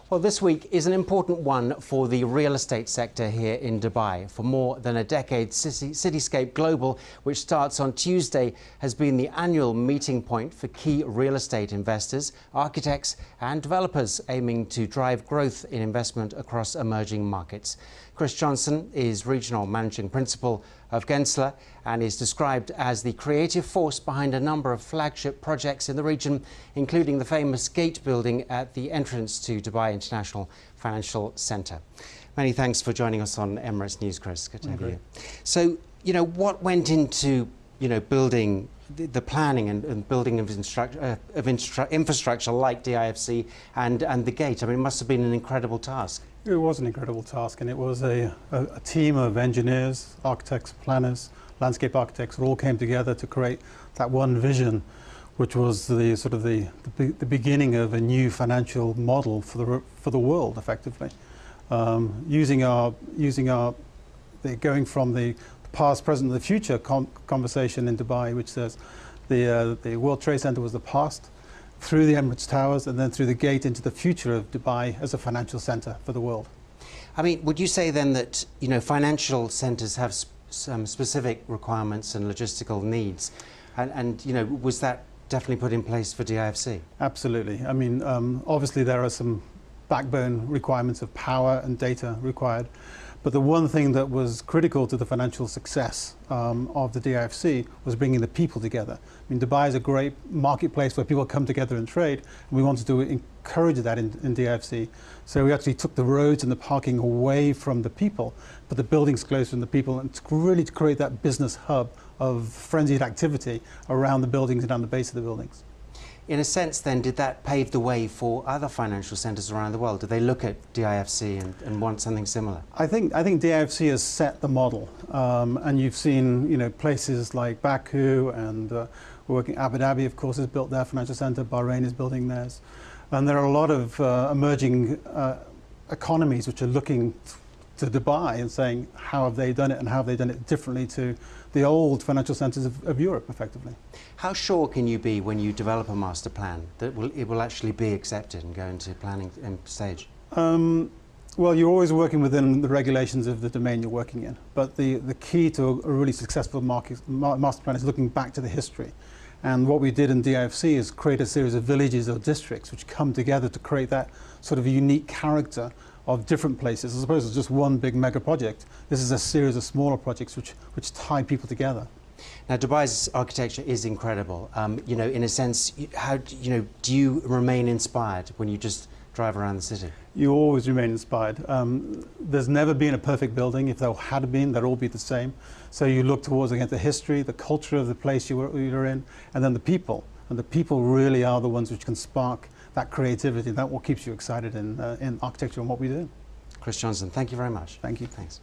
Well, this week is an important one for the real estate sector here in Dubai. For more than a decade, Cityscape Global, which starts on Tuesday, has been the annual meeting point for key real estate investors, architects and developers aiming to drive growth in investment across emerging markets. Chris Johnson is Regional Managing Principal of Gensler and is described as the creative force behind a number of flagship projects in the region, including the famous Gate building at the entrance to Dubai International Financial Centre. Many thanks for joining us on Emirates News, Chris. Good to have you. So, what went into, building the planning and building of infrastructure like DIFC and the Gate? I mean, it must have been an incredible task. It was an incredible task, and it was a team of engineers, architects, planners, landscape architects who all came together to create that one vision, which was the beginning of a new financial model for the world, effectively. Going from the past, present, and the future conversation in Dubai, which says the World Trade Center was the past, through the Emirates Towers, and then through the Gate into the future of Dubai as a financial centre for the world. I mean, would you say then that financial centres have some specific requirements and logistical needs, and was that definitely put in place for DIFC? Absolutely. I mean, obviously there are some backbone requirements of power and data required. But the one thing that was critical to the financial success of the DIFC was bringing the people together. I mean, Dubai is a great marketplace where people come together and trade, and we wanted to encourage that in DIFC. So we actually took the roads and the parking away from the people, but the buildings closer from the people, and really to create that business hub of frenzied activity around the buildings and on the base of the buildings. In a sense, then, did that pave the way for other financial centres around the world? Did they look at DIFC and want something similar? I think DIFC has set the model, and you've seen places like Baku and Abu Dhabi, of course, has built their financial centre. Bahrain is building theirs, and there are a lot of emerging economies which are looking to Dubai and saying, how have they done it, and how have they done it differently to the old financial centres of Europe, effectively. How sure can you be when you develop a master plan that it will actually be accepted and go into planning stage? Well, you're always working within the regulations of the domain you're working in, but the key to a really successful master plan is looking back to the history. And what we did in DIFC is create a series of villages or districts which come together to create that sort of unique character of different places, as opposed to just one big mega project. This is a series of smaller projects which tie people together. Now, Dubai's architecture is incredible. In a sense, how do you remain inspired when you just drive around the city? You always remain inspired. There's never been a perfect building. If there had been, they'd all be the same. So you look towards, again, the history, the culture of the place you're in, and then the people. And the people really are the ones which can spark that creativity. That's what keeps you excited in architecture and what we do. Chris Johnson, thank you very much. Thank you. Thanks.